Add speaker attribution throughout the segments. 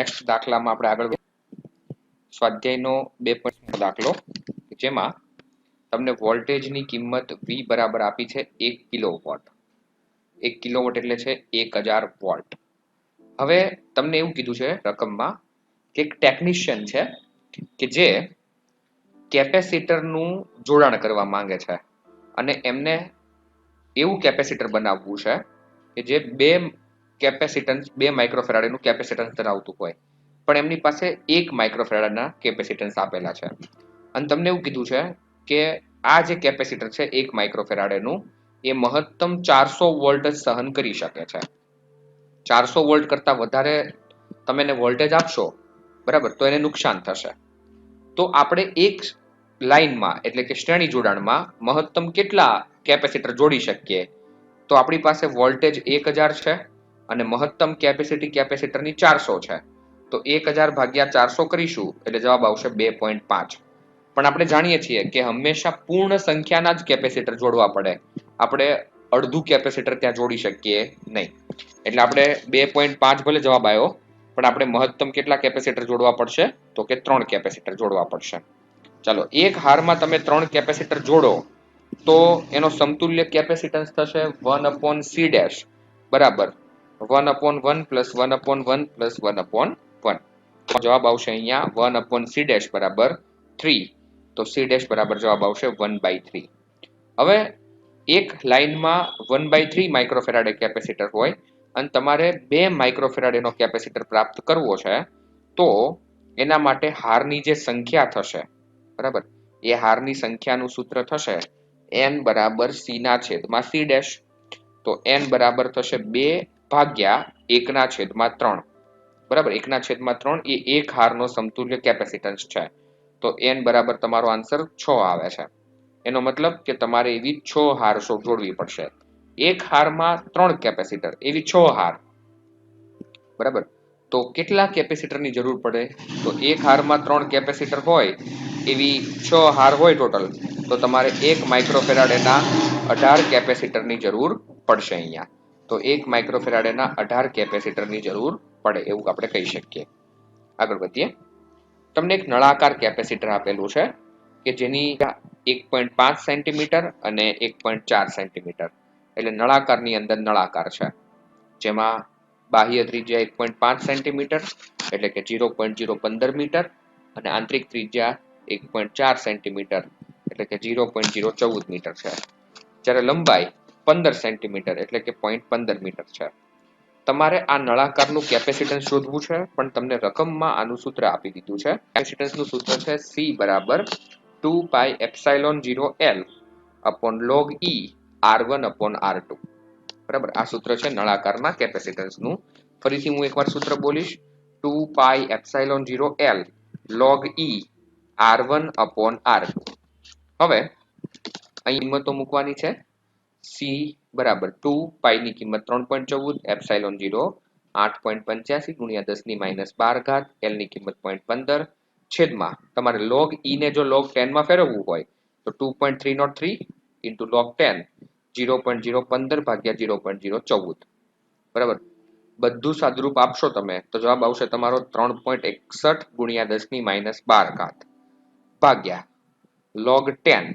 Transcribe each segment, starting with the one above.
Speaker 1: Next દાખલામાં આપણે આગળ સ્વાધ્યાયનો 2.નો દાખલો, જેમાં તમને વોલ્ટેજની કિંમત V બરાબર આપી છે 1 કિલોવોટ. 1 કિલોવોટ એટલે છે 1000 વોલ્ટ. હવે તમને એવું કીધું છે રકમમાં કે એક ટેકનિશિયન છે કે જે કેપેસિટરનું જોડાણ કરવા માંગે છે અને એમને એવું કેપેસિટર બનાવવું છે કે જે 2 માઇક્રોફેરાડેનું કેપેસિટન્સ ધરાવતું હોય, પણ એમની પાસે 1 માઇક્રોફેરાડના કેપેસિટન્સ આપેલા છે. અને તમને એવું કીધું છે કે આ જે કેપેસિટર છે 1 માઇક્રોફેરાડેનું એ મહત્તમ 400 વોલ્ટ જ સહન કરી શકે છે. 400 વોલ્ટ કરતા વધારે તમે એને વોલ્ટેજ આપશો, બરાબર, તો એને નુકસાન થશે. તો આપણે એક લાઈનમાં એટલે કે શ્રેણી જોડાણમાં મહત્તમ કેટલા કેપેસિટર જોડી શકીએ? તો આપણી પાસે વોલ્ટેજ 1000 છે અને મહત્તમ કેપેસિટરની 400 છે. તો 1000 ભાગ્યા 400 કરીશું એટલે જવાબ આવશે 2.5. પણ આપણે જાણીએ છીએ કે હંમેશા પૂર્ણ સંખ્યાના જ કેપેસિટર જોડવા પડે. આપણે અડધું કેપેસિટર ત્યાં જોડી શકીએ નહીં. એટલે આપણે 2.5 ભલે જવાબ આવ્યો, પણ આપણે મહત્તમ કેટલા કેપેસિટર જોડવા પડશે? તો કે 3 કેપેસિટર જોડવા પડશે. ચાલો, એક હારમાં તમે 3 કેપેસિટર જોડો તો એનો સમતુલ્ય કેપેસિટન્સ થશે 1/c બરાબર 1/1 + 1/1 + 1/1. જવાબ આવશે અહીંયા 1/c બરાબર 3. તો c બરાબર જવાબ આવશે 1/3. હવે એક લાઈનમાં 1/3 માઇક્રોફેરાડે કેપેસિટર હોય અને તમારે 2 માઇક્રોફેરાડેનો કેપેસિટર પ્રાપ્ત કરવો છે, તો એના માટે હારની જે સંખ્યા થશે, બરાબર, એ હારની સંખ્યાનું સૂત્ર થશે n બરાબર c ના છેદમાં c ડેશ. તો n બરાબર થશે 2 ભાગ્યા 1 ના છેદમાં 3. બરાબર, 1 ના છેદમાં 3 એ એક હારનો સમતુલ્ય કેપેસિટન્સ છે. તો n બરાબર તમારો આન્સર 6 આવે છે. એનો મતલબ કે તમારે એવી 6 હાર જોડવી પડશે. એક હારમાં 3 કેપેસિટર, એવી 6 હાર. બરાબર, તો કેટલા કેપેસિટરની જરૂર પડે? તો એક હારમાં 3 કેપેસિટર હોય એવી 6 હાર હોય ટોટલ, તો તમારે 1 માઇક્રોફેરાડેના 18 કેપેસિટરની જરૂર પડશે અહીંયા. તો 1 માઇક્રોફેરાડેના 18 કેપેસિટરની જરૂર પડે એવું આપણે કહી શકીએ. આગળ વધીએ. તમને એક નળાકાર કેપેસિટર આપેલું છે કે જેની 1.5 સેન્ટીમીટર અને 1.4 સેન્ટીમીટર, એટલે નળાકારની અંદર નળાકાર છે, જેમાં બાહ્ય ત્રિજ્યા 1.5 સેન્ટીમીટર એટલે કે 0.015 મીટર અને આંતરિક ત્રિજ્યા 1.4 સેન્ટીમીટર એટલે કે 0.014 મીટર છે. જ્યારે લંબાઈ 15 સેન્ટીમીટર એટલે કે 0.15 મીટર છે. તમારે આ નળાકારનું કેપેસિટન્સ શોધવું છે, પણ તમને રકમમાં આનું સૂત્ર આપી દીધું છે. કેપેસિટન્સનું સૂત્ર છે C બરાબર 2πε0L log E R1/R2. બરાબર, આ સૂત્ર છે નળાકારના કેપેસિટન્સનું. ફરીથી હું એકવાર સૂત્ર બોલીશ. 2πε0L log E R1/R2. હવે અહીં કિંમતો મૂકવાની છે. C બરાબર 2π ની કિંમત 3.14, એપ્સાઇલોન 0 8.85 ગુણ્યા 10⁻12, L ની કિંમત 0.15 છેદમાં તમારે log E ને જો log 10 માં ફેરવવું હોય તો 2.303 into log 10 0.015 ભાગ્યા 0.014. બરાબર, બધું સાદુરૂપ આપશો તમે તો જવાબ આવશે તમારો 3.61 ગુણ્યા 10⁻12 ભાગ્યા log 10,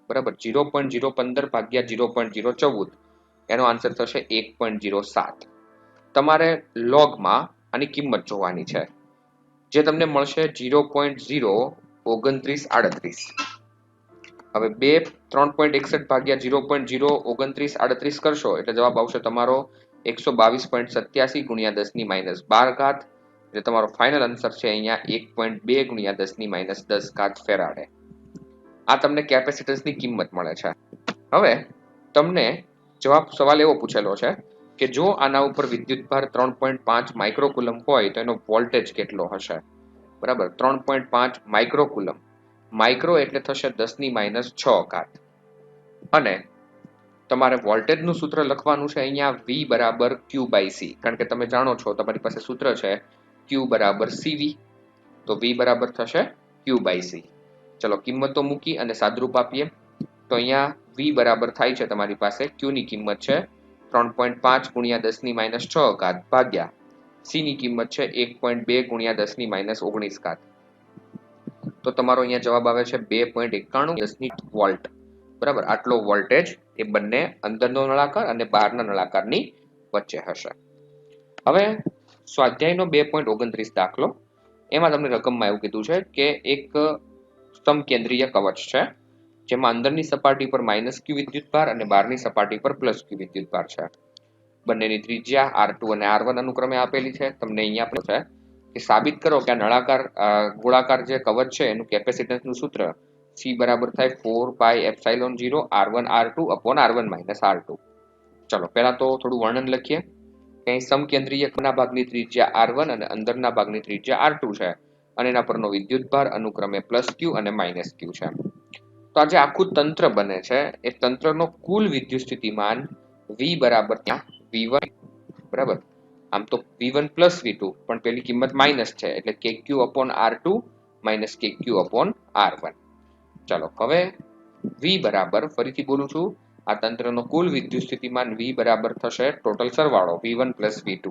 Speaker 1: બરાબર, 0.015 ભાગ્યા 0.014, એનો આન્સર થશે 1.07. તમારે લોગમાં આની કિંમત જોવાની છે, જે તમને મળશે 0.02938. હવે 3.61 ભાગ્યા 0.02938 કરશો એટલે જવાબ આવશે તમારો 122.87 ગુણ્યા 10⁻12, એટલે તમારો ફાઇનલ આન્સર છે અહીંયા 1.2 ગુણ્યા 10⁻10 ફેરાડે. આ તમને કેપેસિટન્સની કિંમત મળે છે. હવે તમને સવાલ એવો પૂછેલો છે કે જો આના ઉપર વિદ્યુતભાર 3.5 માઇક્રોકુલમ હોય તો એનો વોલ્ટેજ કેટલો હશે? બરાબર, 3.5 માઇક્રોકુલમ. માઇક્રો એટલે થશે 10⁻6. અને તમારે વોલ્ટેજનું સૂત્ર લખવાનું છે અહીંયા V બરાબર Q/C, કારણ કે તમે જાણો છો તમારી પાસે સૂત્ર છે Q બરાબર CV. તો V બરાબર થશે Q/C. ચલો, કિંમતો મૂકી અને સાદરૂપ આપીએ તો અહીંયા V બરાબર થાય છે તમારી પાસે Q ની કિંમત છે 3.5 ગુણ્યા 10⁻6 ભાગ્યા સી ની કિંમત છે 1.2 ગુણ્યા 10⁻19 ઘાત. તો તમારો અહીંયા જવાબ આવે છે 2.91 વોલ્ટ. બરાબર, આટલો વોલ્ટેજ એ બંને અંદરનો નળાકાર અને બહારના નળાકારની વચ્ચે હશે. હવે સ્વાધ્યાયનો 2.29 દાખલો, એમાં તમને રકમમાં એવું કીધું છે કે એક સમકેન્દ્રીય કવચ છે જેમાં અંદરની સપાટી પર -q વિદ્યુતભાર અને બહારની સપાટી પર +q વિદ્યુતભાર છે. બંનેની ત્રિજ્યા R2 અને R1 અનુક્રમે આપેલી છે. તમને અહીંયા પણ છે કે સાબિત કરો કે આ નળાકાર ગોળાકાર જે કવચ છે એનું કેપેસિટન્સનું સૂત્ર C બરાબર થાય 4πε0 R1 R2 upon R1 - R2. ચલો પહેલા તો થોડું વર્ણન લખીએ. અહીં સમકેન્દ્રીયના ભાગની ત્રિજ્યા R1 અને અંદરના ભાગની ત્રિજ્યા R2 છે અને એના પરનો વિદ્યુતભાર અનુક્રમે +q અને -q છે. તો આ જે આખું તંત્ર બને છે એ તંત્રનો કુલ વિદ્યુત સ્થિતિમાન V બરાબર ત્યાં V1 બરાબર. આમ તો V1 + V2 પણ પેલી કિંમત માઇનસ છે એટલે kq upon R2 - kq upon R1. ચાલો હવે V બરાબર, ફરીથી બોલું છું, આ તંત્રનો કુલ વિદ્યુત સ્થિતિમાન V બરાબર થશે ટોટલ સરવાળો V1 + V2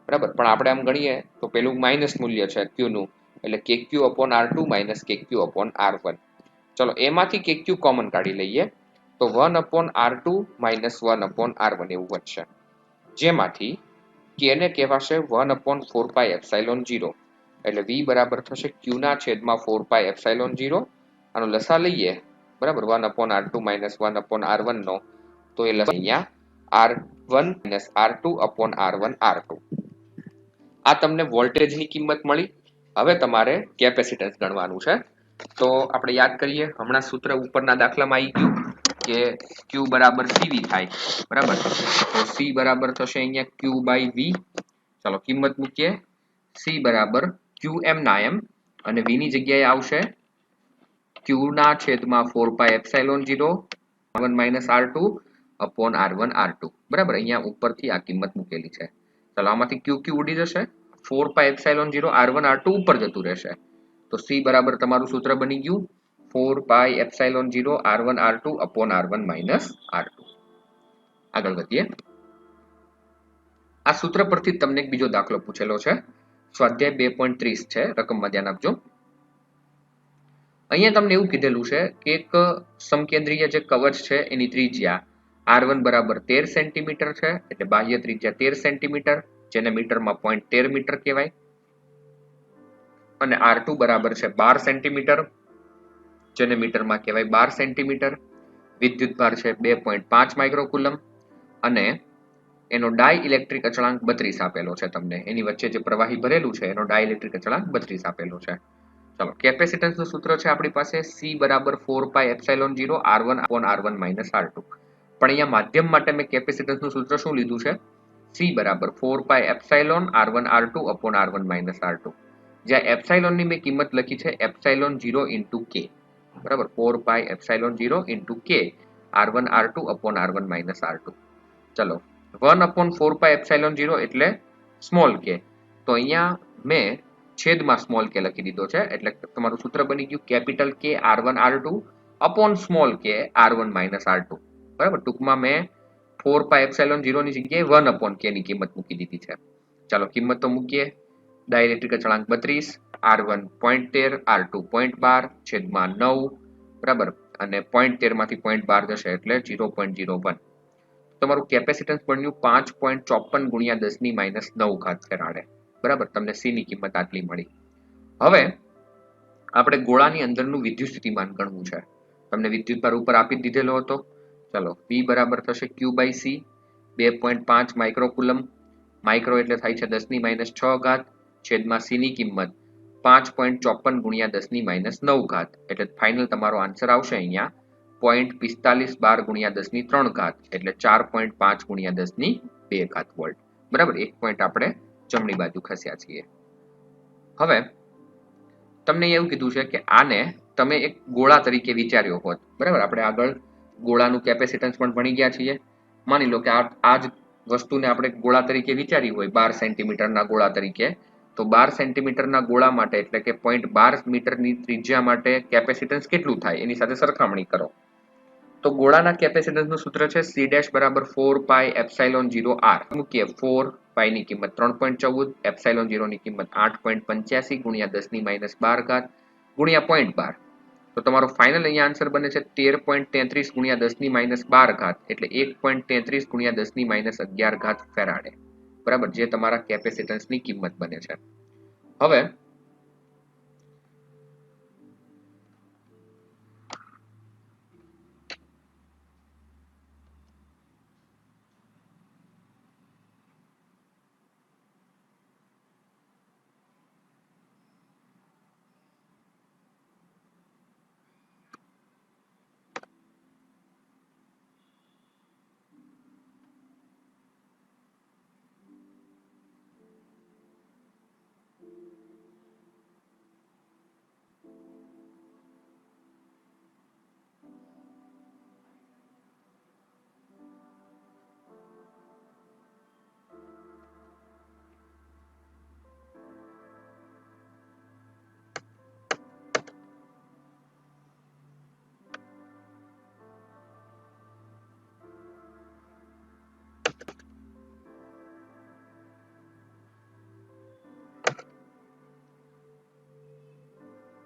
Speaker 1: બરાબર. પણ આપણે આમ ગણીએ તો પેલું માઇનસ મૂલ્ય છે q નું એટલે kq upon R2 - kq upon R1. ચલો એમાંથી kq કોમન કાઢી લઈએ તો 1 upon R2 - 1 upon R1 એવું બનશે, જેમાંથી k ને કહેવાશે 1 upon 4πε0 એટલે V બરાબર થશે q ના છેદમાં 4πε0. આનો લસા લઈએ બરાબર 1 upon R2 - 1 upon R1 નો, તો એ લસા અહીંયા R1 - R2 upon R1 R2. આ તમને વોલ્ટેજની કિંમત મળી. હવે તમારે કેપેસિટન્સ ગણવાનું છે. તો આપણે યાદ કરીએ, હમણાં સૂત્ર ઉપરના દાખલામાં આવી ગયું કે Q બરાબર CV થાય બરાબર. તો C બરાબર થશે અહીંયા Q/V. ચાલો કિંમત મૂકીએ. C બરાબર QM ના M અને V ની જગ્યાએ આવશે Q ના છેદમાં 4πε0 R1 - R2 upon R1 R2 બરાબર. અહીંયા ઉપરથી આ કિંમત મૂકેલી છે. ચાલો આમાંથી QQ ઉડી જશે, 4πε0 R1 R2 ઉપર જતું રહેશે. તો C બરાબર તમારું સૂત્ર બની ગયું 4πε0 R1 R2 upon R1 - R2. આગળ વધીએ. આ સૂત્ર પરથી તમને એક બીજો દાખલો પૂછેલો છે. સ્વાધ્યાય 2.30 છે, રકમમાં ધ્યાન આપજો. અહીંયા તમને એવું કીધેલું છે કે એક સમકેન્દ્રીય જે કવચ છે એની ત્રિજ્યા R1 બરાબર 13 સેન્ટીમીટર છે એટલે બાહ્ય ત્રિજ્યા 13 સેન્ટીમીટર, જેને મીટરમાં 0.13 મીટર કહેવાય, અને R2 બરાબર છે 12 સેન્ટીમીટર, જેને મીટરમાં કહેવાય 12 સેન્ટીમીટર. વિદ્યુતભાર છે 2.5 માઇક્રોકુલમ અને એનો ડાઇલેક્ટ્રિક અચળાંક 32 આપેલો છે તમને. એની વચ્ચે જે પ્રવાહી ભરેલું છે એનો ડાઇલેક્ટ્રિક અચળાંક 32 આપેલો છે. ચાલો કેપેસિટન્સનું સૂત્ર છે આપણી પાસે C બરાબર 4πε0 R1 upon R1 - R2. પણ અહીંયા માધ્યમ માટે મેં કેપેસિટન્સનું સૂત્ર શું લીધું છે? C બરાબર 4πε R1 R2 upon R1 - R2. જ્યાં એપ્સાઇલોન ની મેં કિંમત લખી છે ε0 into k બરાબર. 4πε0 into k R1 R2 upon R1 - R2. ચલો 1 upon 4πε0 એટલે સ્મોલ k, તો અહીંયા મેં છેદમાં સ્મોલ k લખી દીધો છે એટલે તમારું સૂત્ર બની ગયું capital K R1 R2 upon small k R1 - R2 બરાબર. ટૂંકમાં મેં 4πε0 ની જગ્યાએ 1 upon k ની કિંમત મૂકી દીધી છે. ચાલો કિંમત તો મૂકીએ. ડાઇલેક્ટ્રિક અચળાંક 32, R1 0.13 R2 0.12 છેદમાં 9 બરાબર, અને 0.13 માંથી 0.12 જશે એટલે 0.01. તમારું કેપેસિટન્સ બન્યું 5.54 ગુણ્યા 10⁻9 ઘાત ફેરાડે બરાબર. તમને C ની કિંમત આટલી મળી. હવે આપણે ગોળાની અંદરનું વિદ્યુત સ્થિતિમાન ગણવું છે. તમને વિદ્યુતભાર ઉપર આપી દીધેલો હતો. ચલો V બરાબર થશે Q/C 2.5 માઇક્રોકુલમ. માઇક્રો એટલે થાય છે 10⁻6 ઘાત છેદમાં C ની કિંમત 5.54 ગુણ્યા 10⁻9 ઘાત એટલે ફાઇનલ તમારો આન્સર આવશે અહીંયા 0.4512 ગુણ્યા 10⁻3 ઘાત એટલે 4.5 ગુણ્યા 10⁻2 ઘાત વોલ્ટ બરાબર. એક પોઈન્ટ આપણે જમણી બાજુ ખસ્યા છીએ. હવે તમને એવું કીધું છે કે આને તમે એક ગોળા તરીકે વિચાર્યો હોત બરાબર. આપણે આગળ ગોળાનું કેપેસિટન્સ પણ ભણી ગયા છીએ. માની લો કે આ જ વસ્તુને આપણે ગોળા તરીકે વિચારી હોય 12 સેન્ટીમીટરના ગોળા તરીકે, તો 12 સેન્ટીમીટરના ગોળા માટે એટલે કે 0.12 મીટરની ત્રિજ્યા માટે કેપેસિટન્સ કેટલું થાય એની સાથે સરખામણી કરો. તો ગોળાના કેપેસિટન્સનું સૂત્ર છે C ડેશ બરાબર 4 પાઈ એપ્સાઇલોન 0 R. મૂકીએ 4 પાઈની કિંમત 3.14, એપ્સાઇલોન 0 ની કિંમત 8.85 ગુણ્યા 10⁻12 ઘાત ગુણ્યા 0.12. તો તમારો ફાઇનલ અહીંયા આન્સર બને છે 13.33 ગુણ્યા 10⁻12 ઘાત એટલે 1.33 ગુણ્યા 10⁻11 ઘાત ફેરાડે. બરાબર, જે તમારા કેપેસિટન્સની કિંમત બને છે. હવે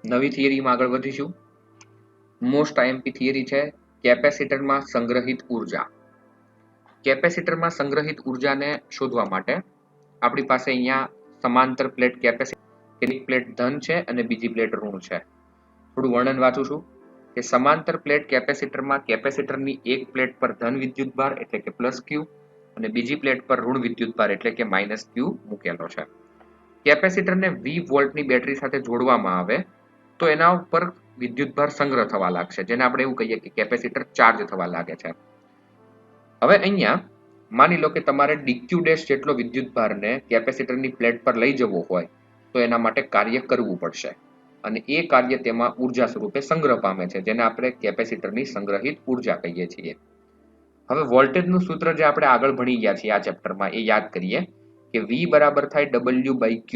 Speaker 1: નવી થિયરીમાં આગળ વધીશું. મોસ્ટ આઈએમપી થિયરી છે કેપેસિટરમાં સંગ્રહિત ઉર્જા. કેપેસિટરમાં સંગ્રહિત ઉર્જાને શોધવા માટે આપણી પાસે અહીંયા સમાંતર પ્લેટ કેપેસિટર, એક પ્લેટ ધન છે અને બીજી પ્લેટ ઋણ છે. થોડું વર્ણન વાંચું છું કે સમાંતર પ્લેટ કેપેસિટરમાં કેપેસિટરની એક પ્લેટ પર ધન વિદ્યુતભાર એટલે કે પ્લસ ક્યુ અને બીજી પ્લેટ પર ઋણ વિદ્યુતભાર એટલે કે માઇનસ ક્યુ મૂકેલો છે. કેપેસિટરને 20 વોલ્ટની બેટરી સાથે જોડવામાં આવે તો એના ઉપર વિદ્યુતભાર સંગ્રહ થવા લાગશે, જેને આપણે એવું કહીએ કે કેપેસિટર ચાર્જ થવા લાગે છે. હવે અહીંયા માની લો કે તમારે ડીક્યુ ડેશ જેટલો વિદ્યુતભારને કેપેસિટરની પ્લેટ પર લઈ જવો હોય તો એના માટે કાર્ય કરવું પડશે અને એ કાર્ય તેમાં ઉર્જા સ્વરૂપે સંગ્રહ પામે છે, જેને આપણે કેપેસિટરની સંગ્રહિત ઉર્જા કહીએ છીએ. હવે વોલ્ટેજનું સૂત્ર જે આપણે આગળ ભણી ગયા છીએ આ ચેપ્ટરમાં એ યાદ કરીએ કે V બરાબર થાય W/Q.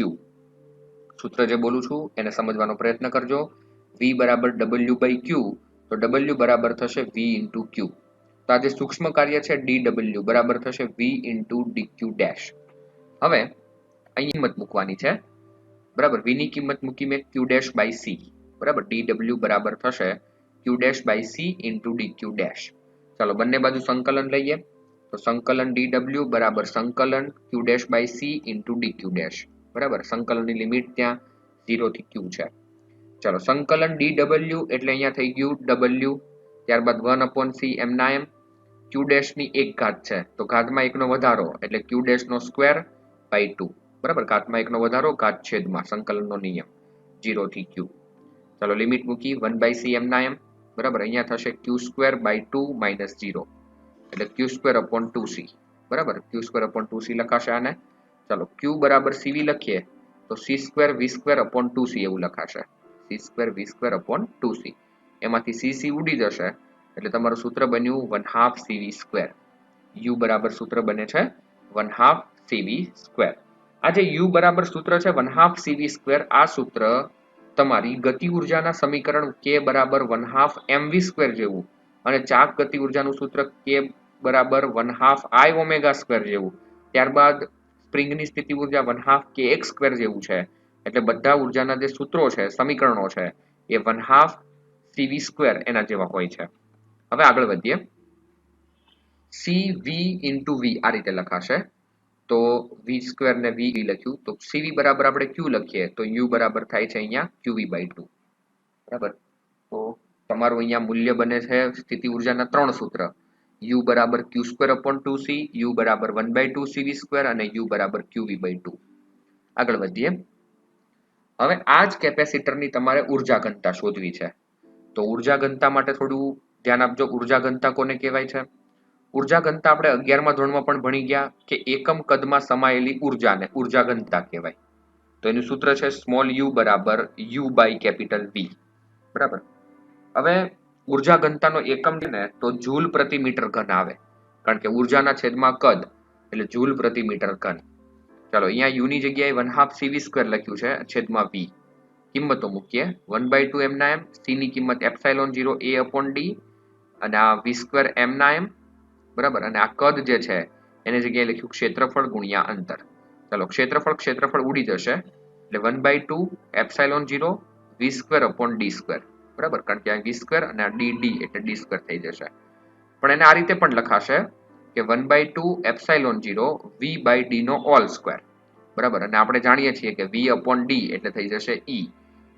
Speaker 1: સૂત્ર જે બોલું છું એને સમજવાનો પ્રયત્ન કરજો. V બરાબર W/Q તો W બરાબર થશે V into Q. તો આ જે સૂક્ષ્મ કાર્ય છે dW બરાબર થશે V into dq ડેશ. હવે અહીં કિંમત મૂકવાની છે. બરાબર, V ની કિંમત મૂકી મેં Q ડેશ બાય C. બરાબર, dW બરાબર થશે Q dash by C into dq dash. ચાલો બંને બાજુ સંકલન લઈએ તો સંકલન dW બરાબર સંકલન Q dash by C into dq dash. બરાબર, સંકલનની લિમિટ ત્યાં 0 થી Q છે. ચાલો સંકલન dW એટલે અહીંયા થઈ ગયું W, ત્યારબાદ 1/C એમના એમ. Q ડેશ ની એક ઘાત છે તો ઘાતમાં એકનો વધારો એટલે Q ડેશ નો સ્ક્વેર બાય 2. બરાબર, ઘાતમાં એકનો વધારો ઘાત છેદમાં સંકલનનો નિયમ 0 થી Q. ચાલો લિમિટ મૂકી 1/C એમના એમ. બરાબર, અહીંયા થશે Q² બાય 2 માઇનસ 0 એટલે Q² upon 2C. બરાબર, Q² upon 2C લખાશે આને. ચાલો Q બરાબર CV લખીએ તો C² V² upon 2C એવું લખાશે. C² V² upon 2C. એમાંથી CC ઉડી જશે એટલે તમારું સૂત્ર બન્યું 1/2 CV². U બરાબર સૂત્ર બને છે 1/2 CV². આ જે U બરાબર સૂત્ર છે 1/2 CV², આ સૂત્ર તમારી ગતિ ઉર્જાના સમીકરણ K બરાબર 1/2 mv² જેવું અને ચાક ગતિ ઉર્જાનું સૂત્ર K બરાબર 1/2 I ω² જેવું, ત્યારબાદ સ્પ્રિંગની સ્થિતિ ઉર્જા 1/2 kx² જેવું છે. એટલે બધા ઉર્જાના જે સૂત્રો છે, સમીકરણો છે એ 1/2 CV² એના જેવા હોય છે. હવે આગળ વધીએ. CV into V આ રીતે લખાશે તો V² ને V લખ્યું તો CV બરાબર આપણે Q લખીએ તો U બરાબર થાય છે અહીંયા QV/2. બરાબર, તો તમારું અહીંયા મૂલ્ય બને છે સ્થિતિ ઉર્જાના ત્રણ સૂત્ર. U બરાબર Q² upon 2C, U બરાબર 1/2 CV² અને U બરાબર QV/2. આગળ વધીએ. હવે આ જ કેપેસિટરની તમારે ઉર્જા ઘનતા શોધવી છે. તો ઉર્જા ઘનતા માટે થોડું ધ્યાન આપજો. ઉર્જા ઘનતા કોને કહેવાય છે? ઉર્જા ઘનતા આપણે 11મા ધોરણમાં પણ ભણી ગયા કે એકમ કદમાં સમાયેલી ઉર્જાને ઉર્જા ઘનતા કહેવાય. તો એનું સૂત્ર છે સ્મોલ u બરાબર U બાય કેપિટલ V. બરાબર, હવે ઉર્જા ઘનતાનો એકમ છે ને તો જૂલ પ્રતિ મીટર ઘન આવે, કારણ કે ઉર્જાના છેદમાં કદ એટલે જૂલ પ્રતિ મીટર ઘન. ચાલો અહીંયા U ની જગ્યાએ 1/2 CV² લખ્યું છે છેદમાં V. કિંમતો મૂકીએ 1/2 એમના એમ. C ની કિંમત એપ્સાઇલોન 0 A upon D અને આ v² m ના m, બરાબર, અને આ કદ જે છે એની જગ્યાએ લખ્યું ક્ષેત્રફળ ગુણ્યા અંતર. ચાલો ક્ષેત્રફળ ઉડી જશે એટલે 1/2 ε0 v² upon d², બરાબર, કારણ કે આ v² અને આ dd એટલે d² થઈ જશે. પણ એને આ રીતે પણ લખાશે કે 1/2 ε0 v/d નો હોલ સ્ક્વેર, બરાબર, અને આપણે જાણીએ છીએ કે v upon d એટલે થઈ જશે e.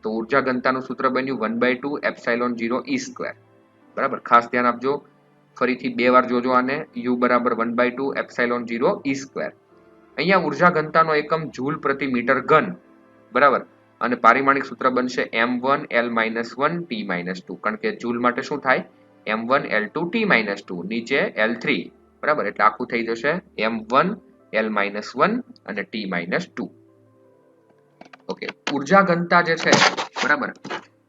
Speaker 1: તો ઉર્જા ઘનતાનું સૂત્ર બન્યું 1/2 ε0 e², બરાબર. ખાસ ધ્યાન આપજો, ફરીથી બે વાર જોજો આને, u બરાબર 1/2 ε0 e². અહીંયા ઉર્જા ઘનતાનો એકમ જૂલ પ્રતિ મીટર ઘન, બરાબર, અને પારિમાણિક સૂત્ર બનશે m1 l-1 t-2, કારણ કે જૂલ માટે શું થાય m1 l2 t-2, નીચે l3, બરાબર, એટલે આખું થઈ જશે m1 l-1 અને t-2. ઓકે, ઉર્જા ઘનતા જે છે, બરાબર,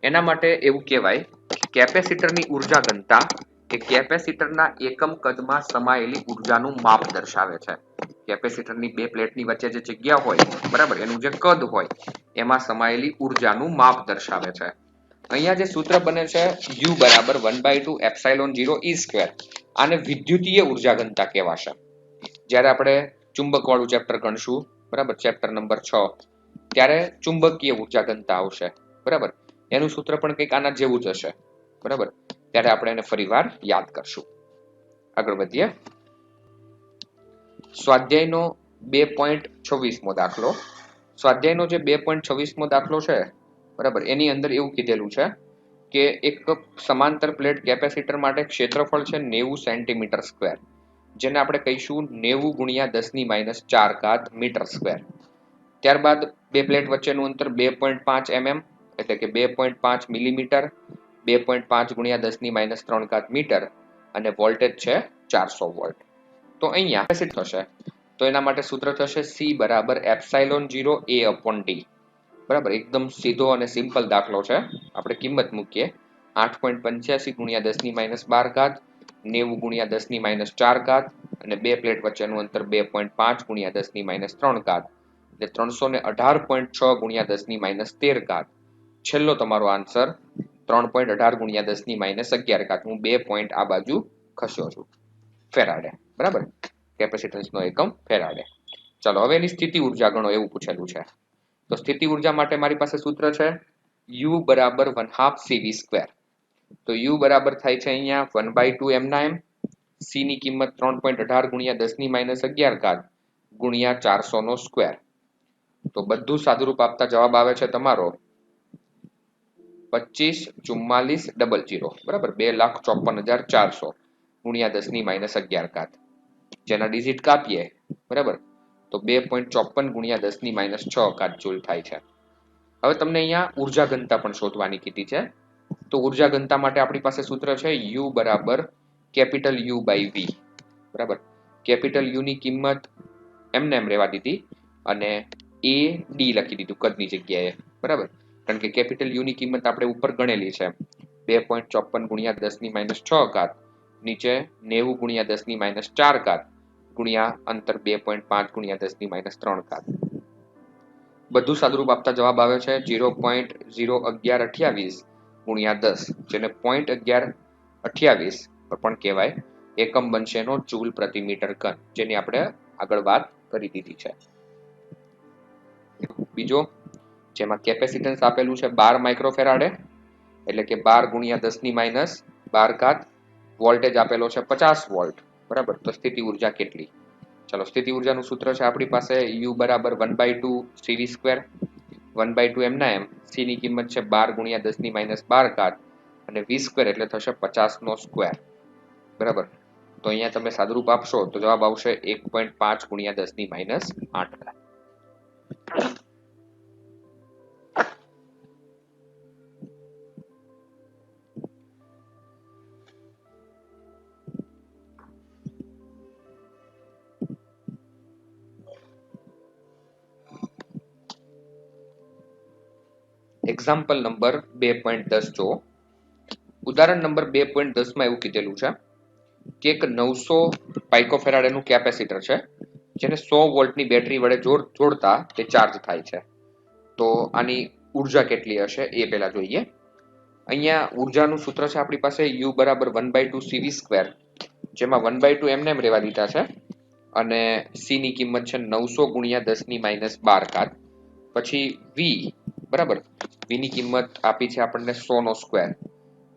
Speaker 1: એના માટે એવું કહેવાય કે કેપેસિટરની ઉર્જા ઘનતા એ કેપેસિટરના એકમ કદમાં સમાયેલી ઉર્જાનું માપ દર્શાવે છે. કેપેસિટરની બે પ્લેટની વચ્ચે જે જગ્યા હોય, બરાબર, એનું જે કદ હોય એમાં સમાયેલી ઉર્જાનું માપ દર્શાવે છે. અહીંયા જે સૂત્ર બને છે u બરાબર 1/2 ε0 e², આને વિદ્યુતીય ઉર્જા ઘનતા કહેવાશે. જ્યારે આપણે ચુંબક વાળું ચેપ્ટર ગણશું, બરાબર, ચેપ્ટર નંબર 6, ત્યારે ચુંબકીય ઉર્જા ઘનતા આવશે, બરાબર. એનું સૂત્ર પણ કંઈક આના જેવું જ હશે, બરાબર. ત્યારે આપણે એને ફરીવાર યાદ કરશું. આગળ વધીએ. સ્વાધ્યાયનો 2.26મો દાખલો. સ્વાધ્યાયનો જે 2.26મો દાખલો છે, બરાબર, એની અંદર એવું કીધેલું છે કે એક સમાંતર પ્લેટ કેપેસિટર માટે ક્ષેત્રફળ છે 90 સેન્ટીમીટર સ્ક્વેર, જેને આપણે કહીશું 90 ગુણ્યા 10⁻⁴ મીટર સ્ક્વેર. ત્યારબાદ બે પ્લેટ વચ્ચેનું અંતર 2.5 mm એટલે કે 2.5 મિલીમીટર, 2.5 ગુણ્યા 10⁻³ મીટર, અને વોલ્ટેજ છે 400 વોલ્ટ. તો અહીંયા કેપેસિટર થશે, તો એના માટે સૂત્ર થશે C બરાબર ε0 A upon D, બરાબર. એકદમ સીધો અને સિમ્પલ દાખલો છે. આપણે કિંમત મૂકીએ 8.85 ગુણ્યા 10⁻12, 90 ગુણ્યા 10⁻⁴, અને બે પ્લેટ વચ્ચેનું અંતર 2.5 ગુણ્યા 10⁻³ એટલે 318.6 ગુણ્યા 10⁻13. છેલ્લો તમારો આન્સર 3.18 ગુણ્યા 10⁻11. હું 2 પોઈન્ટ આ બાજુ ખસ્યો છું. ફેરાડે, બરાબર, કેપેસિટન્સનો એકમ ફેરાડે. ચાલો હવે એની સ્થિતિ ઉર્જા ગણો એવું પૂછેલું છે. તો સ્થિતિ ઉર્જા માટે મારી પાસે સૂત્ર છે u બરાબર 1/2 cv². તો u બરાબર થાય છે અહીંયા 1/2 m ના m, c ની કિંમત 3.18 ગુણ્યા 10⁻11 ગુણ્યા 400 નો સ્ક્વેર. તો બધું સાદુરૂપ આપતા જવાબ આવે છે તમારો 25,44,000, બરાબર, 2,54,400 ગુણ્યા 10⁻11. જેના ડિજિટ કાપીએ, બરાબર, તો 2.54 ગુણ્યા 10⁻6 જૂલ થાય છે. હવે તમને અહીંયા ઉર્જા ઘનતા પણ શોધવાની કીધી છે. તો ઉર્જા ઘનતા માટે આપણી પાસે સૂત્ર છે u બરાબર કેપિટલ U બાય V, બરાબર. કેપિટલ U ની કિંમત એમને એમ રહેવા દીધી અને a d લખી દીધું કદની જગ્યાએ, બરાબર, કારણ કે કેપિટલ U ની કિંમત આપણે ઉપર ગણેલી છે 2.54 ગુણ્યા 10⁻6, નીચે 90 ગુણ્યા 10⁻⁴ ગુણ્યા અંતર 2.5 ગુણ્યા 10⁻3. બધું સાદુરૂપ આપતા જવાબ આવે છે 0.01128 ગુણ્યા 10, જેને 0.1128 પણ કહેવાય. એકમ બનશે એનો જૂલ પ્રતિ મીટર ઘન, જેની આપણે આગળ વાત કરી દીધી છે. બીજો, જેમાં કેપેસિટન્સ આપેલું છે 12 માઇક્રોફેરાડે એટલે કે 12 ગુણ્યા 10⁻12, વોલ્ટેજ આપેલો છે 50 વોલ્ટ, બરાબર. તો સ્થિતિ ઉર્જા કેટલી? ચલો સ્થિતિ ઉર્જાનું સૂત્ર છે આપણી પાસે u બરાબર 1/2 cv², 1/2 m ના m, c ની કિંમત છે 12 ગુણ્યા 10⁻12 અને v² એટલે થશે 50 નો સ્ક્વેર, બરાબર. તો અહીંયા તમે સાદુરૂપ આપશો તો જવાબ આવશે 1.5 ગુણ્યા 10⁻8. એક્ઝામ્પલ નંબર 2.10 જો. ઉદાહરણ નંબર 2.10 માં એવું કીધેલું છે કે એક 900 પાઇકોફેરાડેનું કેપેસિટર છે, જેને 100 વોલ્ટની બેટરી વડે જોડતા તે ચાર્જ થાય છે. તો આની ઉર્જા કેટલી હશે એ પહેલા જોઈએ. અહીંયા ઉર્જાનું સૂત્ર છે આપણી પાસે U બરાબર 1/2 CV², જેમાં 1/2 એમને એમ રહેવા દીધા છે અને C ની કિંમત છે 900 ગુણ્યા 10⁻12. પછી V બરાબર, V ની કિંમત આપી છે આપણને 100².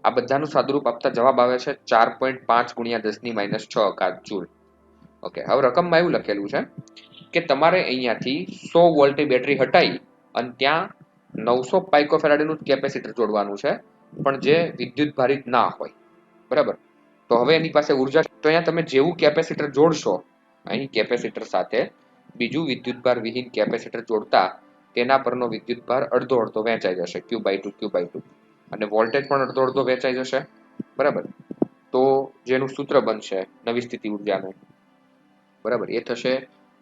Speaker 1: આ બધાનું સાદુરૂપ આપતા જવાબ આવે છે 4.5 ગુણ્યા 10⁻6 જૂલ. ઓકે, હવે રકમમાં એવું લખેલું છે કે તમારે અહીંયાથી 100 વોલ્ટની બેટરી હટાવી અને ત્યાં 900 પાઇકોફેરાડનું કેપેસિટર જોડવાનું છે, પણ જે વિદ્યુત ભારિત ના હોય. બરાબર, તો હવે એની પાસે ઉર્જા, તો અહીંયા તમે જેવું કેપેસિટર જોડશો, અહીં કેપેસિટર સાથે બીજું વિદ્યુતભાર વિહીન કેપેસિટર જોડતા તેના પરનો વિદ્યુતભાર અડધો અડધો વહેંચાઈ જશે, Q/2 અને વોલ્ટેજ પણ અડધો અડધો વહેંચાઈ જશે. બરાબર, તો જેનું સૂત્ર બનશે નવી સ્થિતિ ઉર્જાનું, બરાબર, એ થશે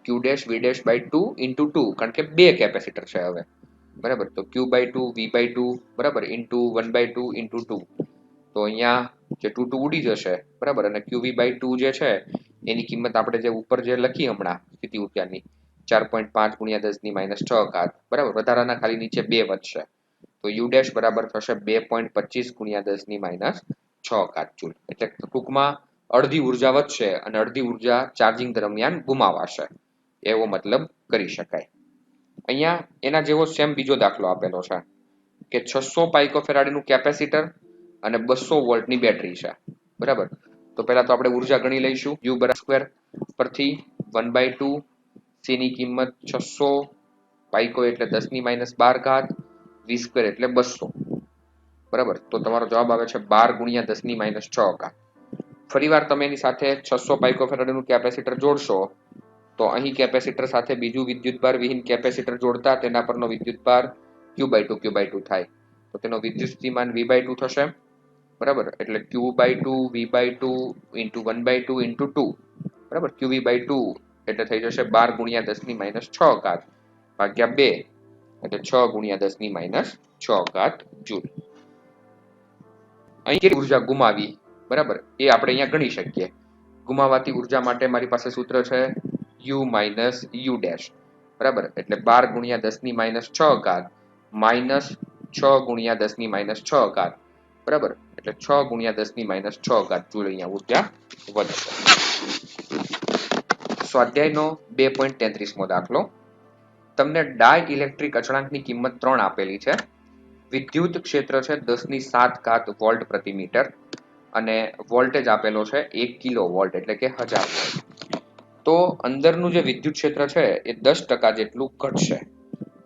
Speaker 1: Q'(V'/2 × 2, કારણ કે બે કેપેસિટર છે હવે. બરાબર, તો Q/2 V/2 બરાબર ઇન્ટુ 1/2 ઇન્ટુ 2. તો અહીંયા જે 2 ઉડી જશે. બરાબર, અને QV/2 જે છે એની કિંમત આપણે જે ઉપર જે લખી હમણાં સ્થિતિ ઉર્જાની 4.5 ગુણ્યા 10⁻6. બરાબર, વધારાના ખાલી નીચે 2 વધશે, તો U' બરાબર થશે 2.25 ગુણ્યા 10⁻6 જૂલ. એટલે ટૂંકમાં અડધી ઉર્જા વધશે અને અડધી ઉર્જા ચાર્જિંગ દરમિયાન ગુમાવાશે, એવો મતલબ કરી શકાય. અહીંયા એના જેવો સેમ બીજો દાખલો આપેલો છે કે 600 પાઇકોફેરાડનું કેપેસિટર અને 200 વોલ્ટની બેટરી છે. બરાબર, તો પહેલા તો આપણે ઉર્જા ગણી લઈશું. U² પરથી 1/2, C ની કિંમત 600, પાઇકો એટલે 10⁻12, V² એટલે 200. બરાબર, તો તમારો જવાબ આવે છે 12 ગુણ્યા 10⁻6. ફરી વાર તમે એની સાથે 600 પાઇકોફેરાડનું કેપેસિટર જોડશો, તો અહીં કેપેસિટર સાથે બીજું વિદ્યુતભાર વિહીન કેપેસિટર જોડતા તેના પરનો વિદ્યુતભાર Q/2 થાય, તો તેનો વિદ્યુત સ્થિતિમાન V/2 થશે. બરાબર, એટલે Q/2 V/2 ઇન્ટુ 1/2 ઇન્ટુ 2. બરાબર, QV/2 એટલે થઈ જશે 12 ગુણ્યા 10⁻6 ભાગ્યા 2, એટલે 6 ગુણ્યા 10⁻6 જૂલ. અહીં કેટલી ઉર્જા ગુમાવી, બરાબર, એ આપણે અહીંયા ગણી શકીએ. ગુમાવાતી ઉર્જા માટે મારી પાસે સૂત્ર છે U - U'. બરાબર, એટલે 12 ગુણ્યા 10⁻6 માઇનસ 6 ગુણ્યા 10⁻6. બરાબર, એટલે 6 ગુણ્યા 10⁻6 જૂલ અહીંયા ઉર્જા વધશે. સ્વાધ્યાયનો 2.33મો દાખલો. તમને ડાય ઇલેક્ટ્રિક અચળાંકની કિંમત 3 આપેલી છે. વિદ્યુત ક્ષેત્ર છે 10⁷ વોલ્ટ પ્રતિ મીટર અને વોલ્ટેજ આપેલો છે 1 કિલોવોલ્ટ, એટલે કે 1000 વોલ્ટ. તો અંદરનું જે વિદ્યુત ક્ષેત્ર છે એ 10% જેટલું ઘટશે.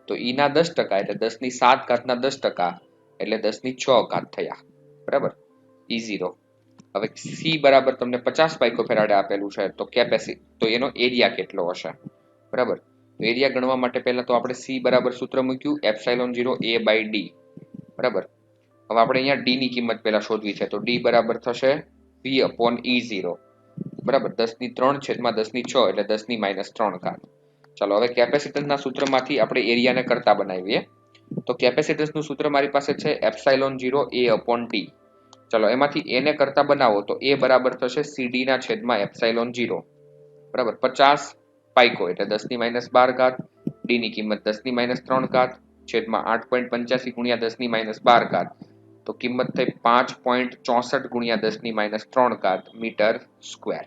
Speaker 1: તો E ના 10% એટલે 10⁷ ના 10% એટલે 10⁶ થયા. બરાબર, E0. હવે C બરાબર તમને 50 પાઇકોફેરાડે આપેલું છે, તો તો એનો એરિયા કેટલો હશે. બરાબર, તો એરિયા ગણવા માટે પહેલા તો આપણે C બરાબર સૂત્ર મૂક્યું ε0A/d. બરાબર, હવે આપણે અહીંયા D ની કિંમત પહેલા શોધવી છે, તો D બરાબર થશે V/E0. બરાબર, 10⁻3/10⁶ એટલે 10⁻3. ચાલો હવે કેપેસિટન્સના સૂત્રમાંથી આપણે એરિયાને કરતા બનાવીએ. તો કેપેસિટન્સનું સૂત્ર મારી પાસે છે ε0A/d. ચાલો એમાંથી A ને કરતા બનાવો, તો A બરાબર થશે CD/ε0. બરાબર, 50 પાઇકો એટલે 10⁻12, D ની કિંમત 10⁻3 છેદમાં 8.85 ગુણ્યા 10⁻12, તો કિંમત થઈ 5.64 ગુણ્યા 10⁻3 મીટર સ્ક્વેર.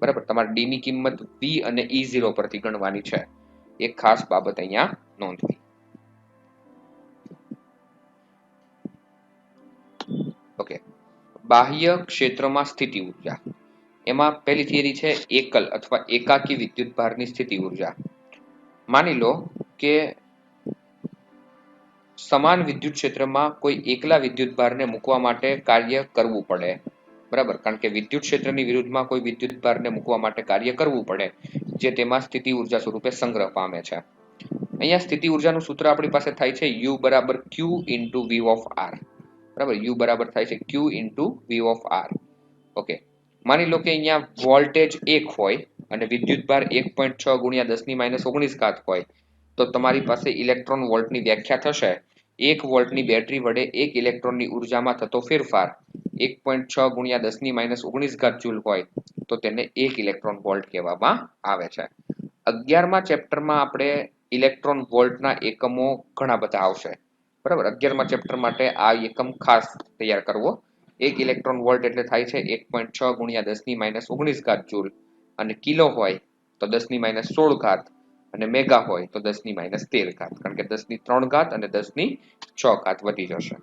Speaker 1: બરાબર, તમારે D ની કિંમત V અને E0 પરથી ગણવાની છે. એક ખાસ બાબત અહીંયા નોંધવી. ઓકે, બાહ્ય ક્ષેત્રમાં સ્થિતિ ઉર્જા. એમાં પહેલી થિયરી છે એકલ અથવા એકાકી વિદ્યુતભારની સ્થિતિ ઉર્જા. માની લો કે સમાન વિદ્યુત ક્ષેત્રમાં કોઈ એકલા વિદ્યુતભારને મૂકવા માટે કાર્ય કરવું પડે. બરાબર, કારણ કે વિદ્યુત ક્ષેત્રની વિરુદ્ધમાં કોઈ વિદ્યુતભારને મૂકવા માટે કાર્ય કરવું પડે, જે તેમાં સ્થિતિ ઉર્જા સ્વરૂપે સંગ્રહ પામે છે. અહીંયા સ્થિતિ ઉર્જાનું સૂત્ર આપણી પાસે થાય છે U બરાબર Q × V/R. બરાબર, U બરાબર થાય છે Q × V/R. ઓકે, માની લો કે અહીંયા વોલ્ટેજ 1 હોય અને વિદ્યુતભાર 1.6 ગુણ્યા 10⁻19 હોય, તો તમારી પાસે ઇલેક્ટ્રોન વોલ્ટની વ્યાખ્યા થશે 1 વોલ્ટની બેટરી વડે 1 ઇલેક્ટ્રોનની ઉર્જામાં થતો ફેરફાર 1.6 ગુણ્યા 10⁻19 જૂલ હોય, તો તેને 1 ઇલેક્ટ્રોન વોલ્ટ કહેવામાં આવે છે. 11મા ચેપ્ટરમાં આપણે ઇલેક્ટ્રોન વોલ્ટના એકમો ઘણા બધા આવશે, બરાબર. 11મા ચેપ્ટર માટે આ એકમ ખાસ તૈયાર કરવો. 1 ઇલેક્ટ્રોન વોલ્ટ એટલે થાય છે 1.6 ગુણ્યા 10 - 19 જૂલ, અને કિલો હોય તો 10 - 16 અને મેગા હોય તો 10 - 13, કારણ કે 10 3 અને 10 6 વધી જશે.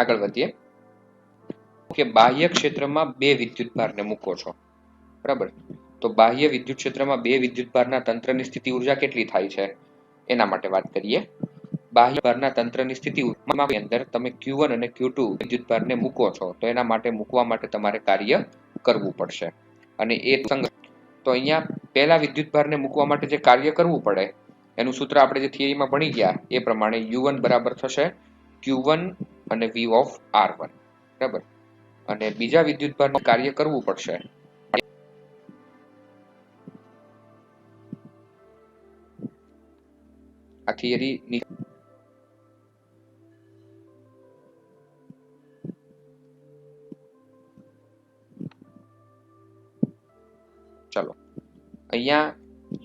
Speaker 1: આગળ વધીએ કે બાહ્ય ક્ષેત્રમાં બે વિદ્યુતભારને મૂકો છો. બરાબર. તો બાહ્ય વિદ્યુત ક્ષેત્રમાં બે વિદ્યુતભારના તંત્રની સ્થિતિ ઉર્જા કેટલી થાય છે એના માટે વાત કરીએ. બાહ્ય ભારના તંત્રની સ્થિતિ ઉર્જાની અંદર તમે Q1 અને Q2 વિદ્યુતભારને મૂકો છો, તો એના માટે મૂકવા માટે તમારે કાર્ય કરવું પડશે. અને એ તો અહીંયા પહેલા વિદ્યુતભારને મૂકવા માટે જે કાર્ય કરવું પડે એનું સૂત્ર આપણે જે થિયરીમાં ભણી ગયા એ પ્રમાણે U1 બરાબર થશે Q1 અને V ઓફ R1. બરાબર. અને બીજા વિદ્યુતભારનું કાર્ય કરવું પડશે આ થિયરી. ચલો, અહીંયા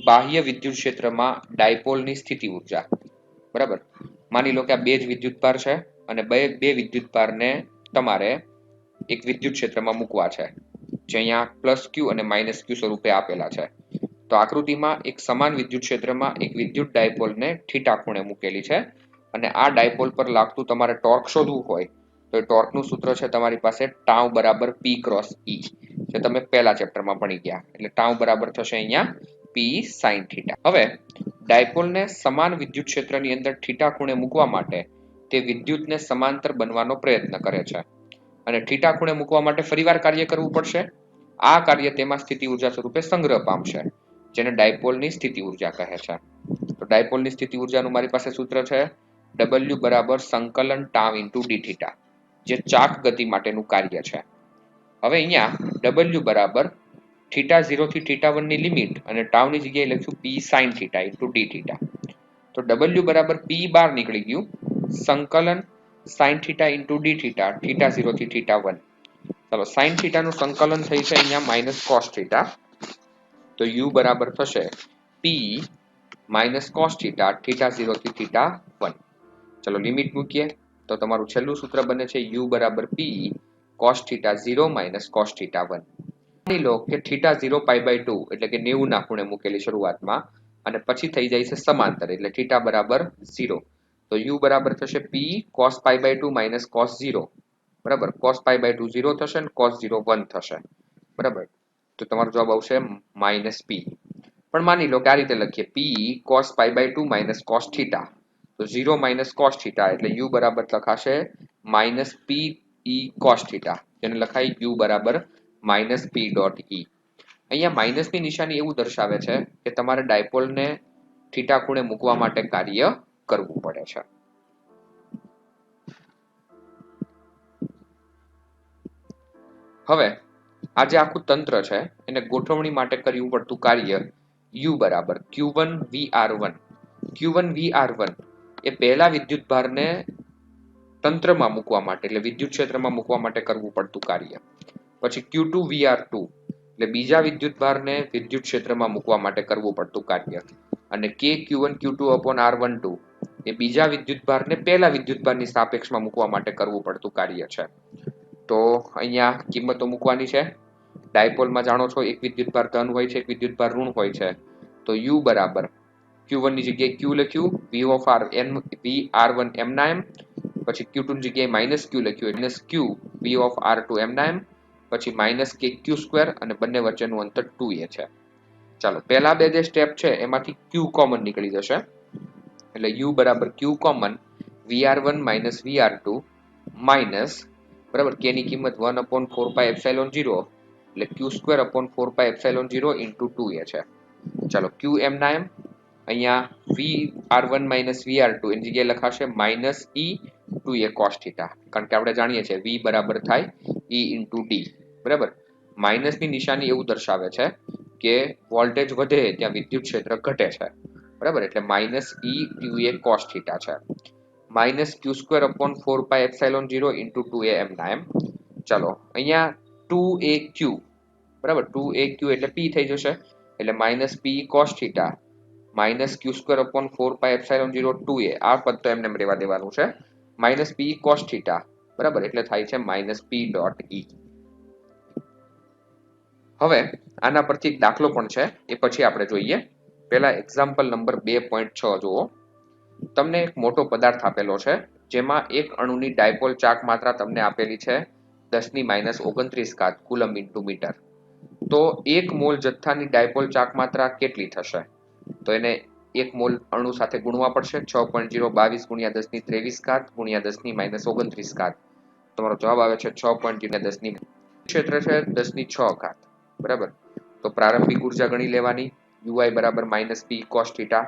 Speaker 1: બાહ્ય વિદ્યુત ક્ષેત્રમાં ડાયપોલની સ્થિતિ ઉર્જા. બરાબર. માની લો કે આ બે જ વિદ્યુતભાર છે અને બે વિદ્યુતભારને તમારે એક વિદ્યુત ક્ષેત્રમાં મૂકવા છે, જે અહીંયા +Q અને -Q સ્વરૂપે આપેલા છે. તો આકૃતિમાં એક સમાન વિદ્યુત ક્ષેત્રમાં એક વિદ્યુત ડાયપોલને થીટા ખૂણે મૂકેલી છે, અને આ ડાયપોલ પર લાગતું તમારે ટોર્ક શોધવું હોય તો ટોર્કનું સૂત્ર છે તમારી પાસે ટાઉ બરાબર P ક્રોસ E, જે તમે પહેલા ચેપ્ટરમાં ભણી ગયા. એટલે ટાઉ બરાબર થશે અહીંયા P sin થીટા. હવે ડાયપોલને સમાન વિદ્યુત ક્ષેત્રની અંદર થીટા ખૂણે મૂકવા માટે તે વિદ્યુતને સમાંતર બનવાનો પ્રયત્ન કરે છે, અને થીટા ખૂણે મૂકવા માટે ફરીવાર કાર્ય કરવું પડશે. આ કાર્ય તેમાં સ્થિતિ ઉર્જા સ્વરૂપે સંગ્રહ પામશે, જેને ડાયપોલની સ્થિતિ ઉર્જા કહે છે. તો ડાયપોલની સ્થિતિ ઉર્જાનું મારી પાસે સૂત્ર છે W બરાબર સંકલન ટાઉ ઇન્ટુ ડી થીટા, જે ચાક ગતિ માટેનું કાર્ય છે. હવે અહીંયા W બરાબર θ0 થી θ1 ની લિમિટ અને ટાઉની જગ્યાએ લખ્યું P sin θ into d theta. તો W બરાબર P બહાર નીકળી ગયું, સંકલન sin θ ઇન્ટુ ડી થીટા, θ0 થી θ1. ચલો, sin θ નું સંકલન થઈ છે અહીંયા -cos θ. તો U બરાબર થશે P -cos θ, θ0 થી θ1. ચલો, લિમિટ મૂકીએ તો તમારું છેલ્લું સૂત્ર બને છે U બરાબર P cos θ0 cos θ1. માની લો કે θ0 π/2 એટલે કે 90 ના ખૂણે મૂકેલી શરૂઆતમાં, અને પછી થઈ જાય છે સમાંતર એટલે θ બરાબર 0. તો U બરાબર થશે P cos π/2 cos 0. બરાબર. cos π/2 0 થશે અને cos 0 1 થશે. બરાબર. તો તમારો જવાબ આવશે -P. પણ માની લો કે આ રીતે લખીએ P cos π/2 cos θ. તો 0 cos θ એટલે U બરાબર લખાશે -P E cos θ, જેને લખાય U બરાબર -P ડોટ E. અહીંયા માઇનસની નિશાની એવું દર્શાવે છે કે તમારે ડાયપોલને થીટા ખૂણે મૂકવા માટે કાર્ય કરવું પડે છે. હવે આ જે આખું તંત્ર છે એને ગોઠવણી માટે કરવું પડતું કાર્ય U બરાબર Q1 VR1. Q1 VR1 એ પહેલા વિદ્યુતભારને તંત્રમાં મૂકવા માટે એટલે વિદ્યુત ક્ષેત્રમાં મૂકવા માટે કરવું પડતું કાર્ય. પછી Q2 VR2 એટલે બીજા વિદ્યુતભારને વિદ્યુત ક્ષેત્રમાં મૂકવા માટે કરવું પડતું કાર્ય. અને KQ1 Q2 upon R12 એ બીજા વિદ્યુતભારને પહેલા વિદ્યુતભારની સાપેક્ષમાં મૂકવા માટે કરવું પડતું કાર્ય છે. તો અહીંયા કિંમતો મૂકવાની છે. ડાયપોલમાં જાણો છો એક વિદ્યુતભાર ધન હોય છે, એક વિદ્યુતભાર ઋણ હોય છે. તો U બરાબર Q1 ની જગ્યાએ Q લખ્યું, V of R N V R1 M ના M, પછી Q2 ની જગ્યાએ -Q લખ્યું એટલે -Q V of R2 M ના M, પછી -KQ² અને બંને વચ્ચેનું અંતર 2a છે. ચાલો, પહેલા બે જે સ્ટેપ છે એમાંથી Q કોમન નીકળી જશે, એટલે U બરાબર Q common VR1 VR2 minus, બરાબર, K ની કિંમત 1/4πε0 એટલે Q² upon 4πε0 into 2a છે. ચાલો, Q M ના M અહીંયા VR1 માઇનસ VR2 એની જગ્યાએ લખાશે માઇનસ E2A cos થીટા, કારણ કે આપણે જાણીએ છીએ V બરાબર થાય E ઇન્ટુ D, બરાબર. માઇનસની નિશાની એવું દર્શાવે છે કે વોલ્ટેજ વધે ત્યાં વિદ્યુત ક્ષેત્ર ઘટે છે, બરાબર. એટલે માઇનસ E2A cos થીટા છે. Minus Q² upon 4πε0 into 2A એમ ના એમ. ચાલો અહીંયા 2AQ, બરાબર. 2AQ એટલે P થઈ જશે, એટલે minus P cos theta minus Q² upon 4πε0 2A, આ પદ તો એમને રહેવા દેવાનું છે. માઇનસ P cos થીટા, બરાબર, એટલે થાય છે માઇનસ P ડોટ E. હવે આના પરથી એક દાખલો પણ છે, એ પછી આપણે જોઈએ. પહેલા એક્ઝામ્પલ નંબર 2.6 જુઓ. તમને એક મોટો પદાર્થ આપેલો છે, જેમાં એક અણુની ડાયપોલ ચાક માત્રા તમને આપેલી છે 10⁻29 કુલમ ઇન્ટુ મીટર. તો 1 મોલ જથ્થાની ડાયપોલ ચાક માત્રા કેટલી થશે? તો એને 1 મોલ અણુ સાથે ગુણવા પડશે. 6.022 ગુણ્યા 10⁻23 ગુણ્યા 10⁻29. તમારો જવાબ આવે છે 6.010 ક્ષેત્ર છે 10⁶, બરાબર. તો પ્રારંભિક ઉર્જા ગણી લેવાની. UI બરાબર minus P cos theta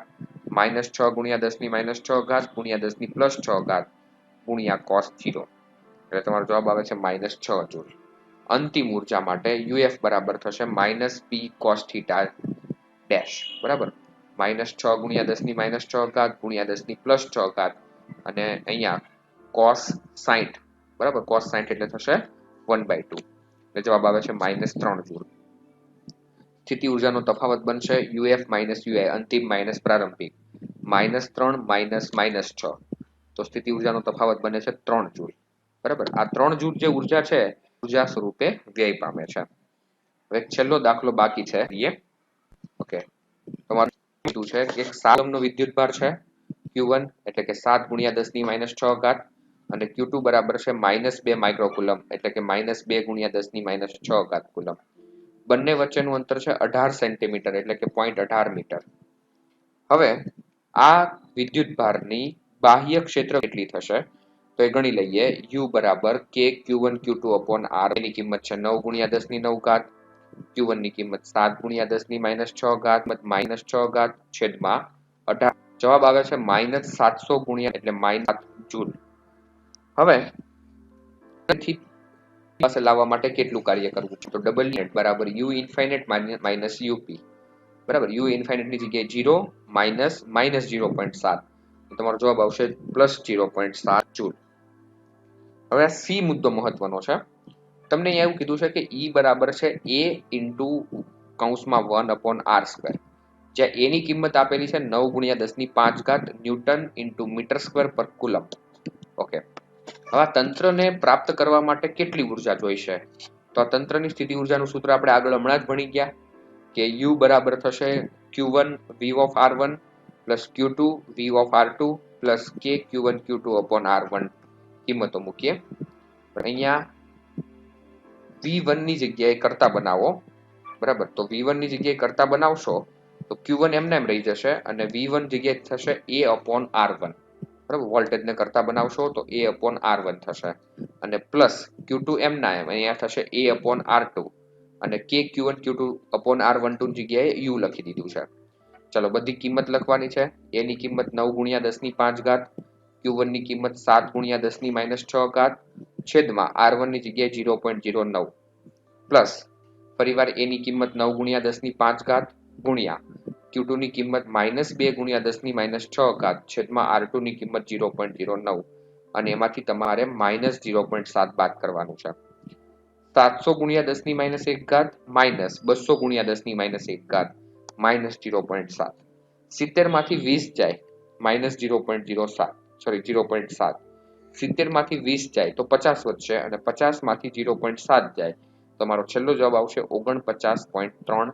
Speaker 1: minus 6 ગુણ્યા 10⁻6 ગુણ્યા 10⁻6 ગુણ્યા cos 0, એટલે તમારો જવાબ આવે છે -6 જૂલ. અંતિમ ઉર્જા માટે UF બરાબર થશે minus P cos theta dash, બરાબર. -6 ગુણ્યા 10⁻6 ગુણ્યા 10⁻6 અને અહીંયા cos 60, બરાબર. cos 60 એટલે થશે 1/2, એટલે જવાબ આવે છે -3 જૂલ. સ્થિતિ ઉર્જાનો તફાવત બનશે UF માઇનસ UI, અંતિમ માઇનસ પ્રારંભિક, -3 -6, તો સ્થિતિ ઉર્જાનો તફાવત બને છે 3 જૂલ, બરાબર. આ 3 જૂલ જે ઉર્જા છે ઉર્જા સ્વરૂપે વ્યય પામે છે. હવે છેલ્લો દાખલો બાકી છે. ઓકે, તમારું કીધું છે કે 7 ઓહ્મનો વિદ્યુતભાર છે Q1, એટલે કે 7 ગુણ્યા 10⁻6 અને Q2 બરાબર છે -2 માઇક્રોકુલમ, એટલે કે -2 ગુણ્યા 10⁻6 કુલમ. બંને વચ્ચેનું અંતર છે 18 સેન્ટીમીટર, એટલે કે 0.18 મીટર. હવે આ વિદ્યુતભારની બાહ્ય ક્ષેત્ર કેટલી થશે? તો એ ગણી લઈએ. U બરાબર K Q1 Q2 upon R, એની કિંમત છે 9 ગુણ્યા 10⁹, Q1 ની કિંમત 7 ગુણ્યા 10⁻6 -6 છેદમાં 18. જવાબ આવે છે -700 ગુણ્યા, એટલે -7 જૂલ. હવે પાસે લાવવા માટે કેટલું કાર્ય કરવું છે? તો ડબલ બરાબર U ઇન્ફાઇનાઇટ માઇનસ UP, બરાબર. U ઇન્ફાઇનાઇટ ની જગ્યાએ 0 માઇનસ -0.7, તમારો જવાબ આવશે +0.7 જૂલ. હવે આ સી મુદ્દો મહત્વનો છે. તમને અહીંયા એવું કીધું છે કે E બરાબર છે A ઇન્ટુ કૌંસમાં 1/r², જ્યાં A ની કિંમત આપેલી છે 9 ગુણ્યા 10⁵ ન્યૂટન ઇન્ટુ મીટર સ્ક્વેર પર કુલમ. ઓકે, હવે આ તંત્રને પ્રાપ્ત કરવા માટે કેટલી ઉર્જા જોઈશે? તો આ તંત્રની સ્થિતિ ઉર્જાનું સૂત્ર આપણે આગળ હમણાં જ ભણી ગયા કે U બરાબર થશે Q1 V of R1 plus Q2 V of R2 plus K Q1 Q2 upon R1. કિંમતો મૂકીએ. અહીંયા V1 ની જગ્યાએ કરતા બનાવો, બરાબર. તો V1 ની જગ્યાએ કરતા બનાવશો તો Q1 એમને એમ રહી જશે અને V1 જગ્યાએ થશે A અપોન R1, બરાબર. વોલ્ટેજને કરતા બનાવશો તો A અપોન R1 થશે અને પ્લસ Q2 એમ ના એમ અહીંયા થશે A અપોન R2 અને K Q1 Q2 upon R12 ની જગ્યાએ U લખી દીધું છે. ચલો બધી કિંમત લખવાની છે. A ની કિંમત 9 ગુણ્યા 10⁵, Q1 ની કિંમત 7 ગુણ્યા 10⁻6 છેદમાં R1 ની જગ્યાએ 0.09 પ્લસ ફરીવાર A ની કિંમત 9 ગુણ્યા 10⁵ ગુણ્યા Q2 ની કિંમત -2 ગુણ્યા 10⁻6 છેદમાં R2 ની કિંમત 0.09 અને એમાંથી તમારે -0.7 બાદ કરવાનું છે. 700 ગુણ્યા 10⁻1 માઇનસ 200 ગુણ્યા 10⁻1 -0.7. 70 માંથી 20 જાય -0.07, સોરી 0.7. 70 માંથી 20 જાય તો 50 વધશે અને 50 માંથી 0.7 જાય, તમારો છેલ્લો જવાબ આવશે 49.3